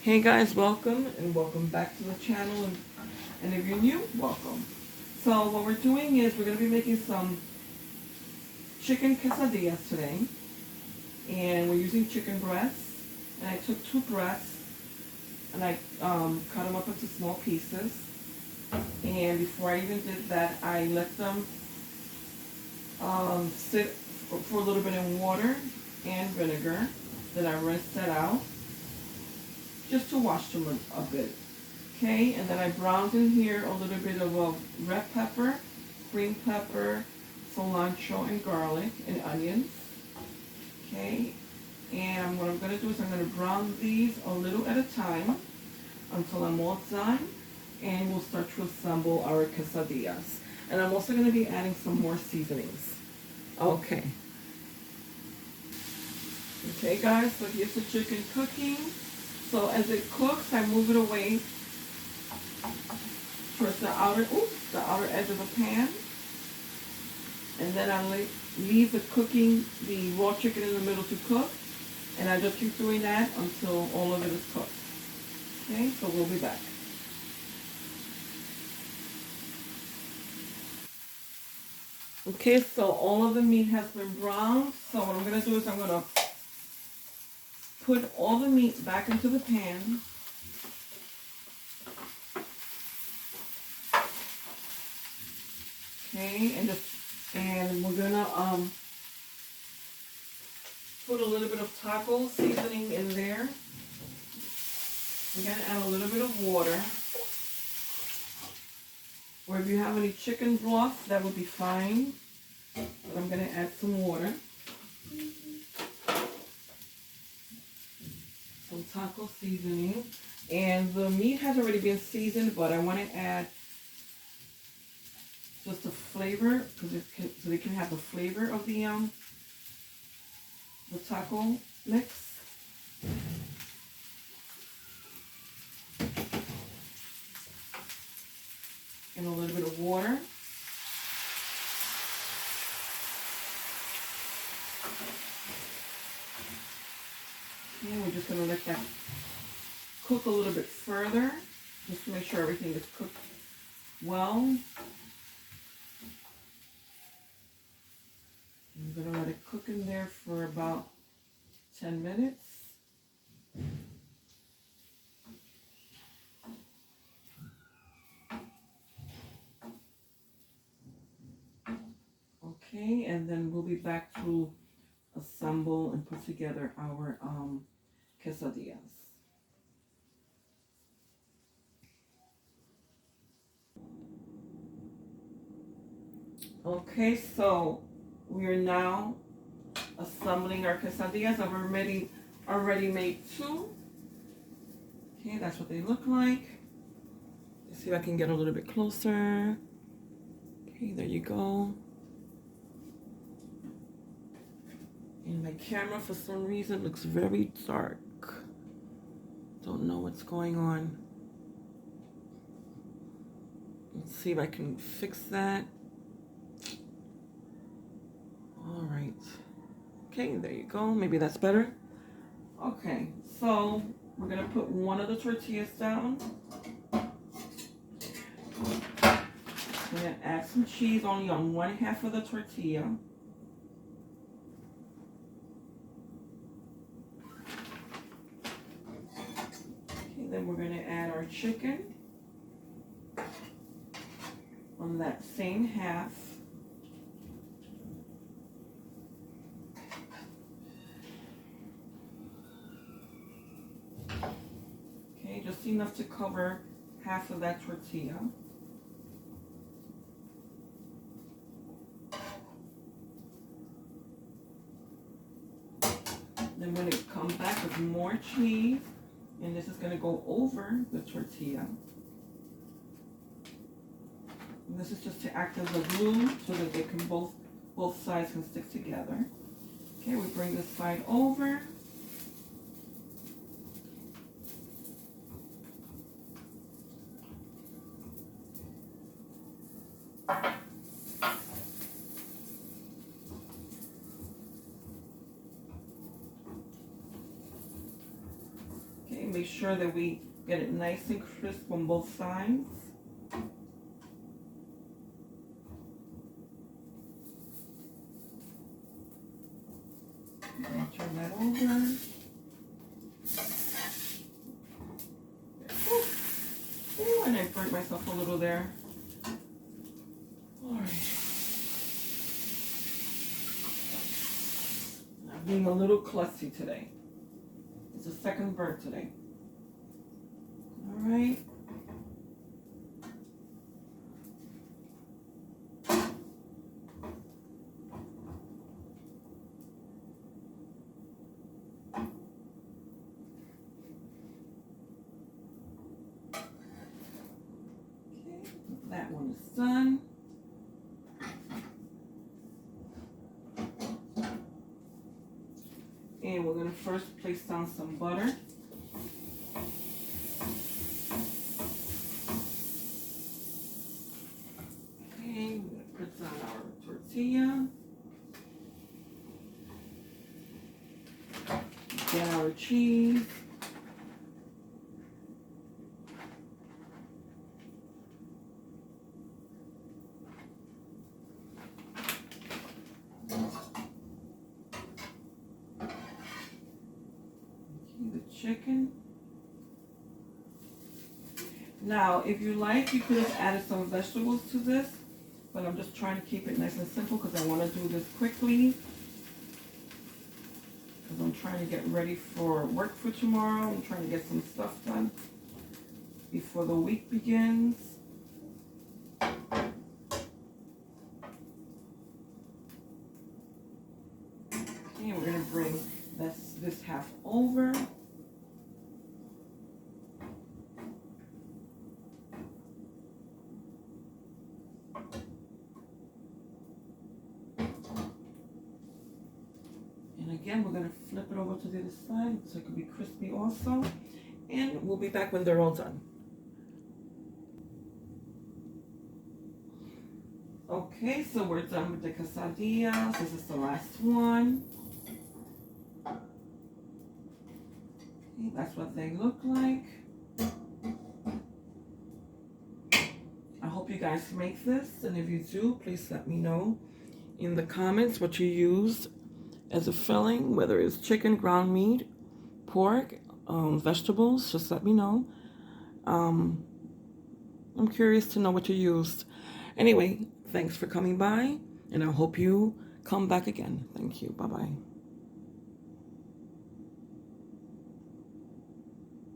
Hey guys, welcome and welcome back to the channel, and if you're new, welcome. So what we're doing is we're going to be making some chicken quesadillas today, and we're using chicken breasts. And I took two breasts and I cut them up into small pieces, and before I even did that, I let them sit for a little bit in water and vinegar. Then I rinsed that out just to wash them a bit. Okay, and then I browned in here a little bit of a red pepper, green pepper, cilantro, and garlic, and onions. Okay, and what I'm going to do is I'm going to brown these a little at a time until I'm all done, and we'll start to assemble our quesadillas. And I'm also going to be adding some more seasonings. Okay. Okay guys, so here's the chicken cooking. So as it cooks, I move it away towards the outer edge of the pan, and then I leave the raw chicken in the middle to cook, and I just keep doing that until all of it is cooked. Okay, so we'll be back. Okay, so all of the meat has been browned. So what I'm going to do is I'm going to put all the meat back into the pan. Okay, and we're gonna put a little bit of taco seasoning in there. We're gonna add a little bit of water. Or if you have any chicken broth, that would be fine. But I'm gonna add some water. Some taco seasoning. And the meat has already been seasoned, but I want to add just a flavor, so they can have the flavor of the taco mix. And a little bit of water. And we're just going to let that cook a little bit further, just to make sure everything is cooked well. I'm going to let it cook in there for about 10 minutes. Okay, and then we'll be back to assemble and put together our quesadillas. Okay, so we are now assembling our quesadillas. I've already made two. Okay, that's what they look like. Let's see if I can get a little bit closer. Okay, there you go. And my camera, for some reason, looks very dark. Don't know what's going on. Let's see if I can fix that. All right. Okay, there you go. Maybe that's better. Okay, so we're gonna put one of the tortillas down. We're gonna add some cheese only on one half of the tortilla. Okay, then we're gonna add our chicken on that same half. Okay, just enough to cover half of that tortilla. Then we're going to come back with more cheese, and this is going to go over the tortilla. And this is just to act as a glue so that they can both sides can stick together. Okay, we bring this side over. make sure that we get it nice and crisp on both sides. Turn that over. Ooh, and I burnt myself a little there. All right. I'm being a little klutzy today. It's a second burnt today. All right. That one is done. And we're going to first place down some butter. Okay, we're going to put down our tortilla. Get our cheese. Chicken. Now, if you like, you could have added some vegetables to this, but I'm just trying to keep it nice and simple because I want to do this quickly. Because I'm trying to get ready for work for tomorrow. I'm trying to get some stuff done before the week begins. Okay, we're going to bring this half over. Again, we're going to flip it over to the other side so it can be crispy also. And we'll be back when they're all done. Okay, so we're done with the quesadillas. This is the last one. Okay, that's what they look like. I hope you guys make this. And if you do, please let me know in the comments what you used as a filling, whether it's chicken, ground meat, pork, vegetables, just let me know. I'm curious to know what you used. Anyway, thanks for coming by, and I hope you come back again. Thank you. Bye-bye.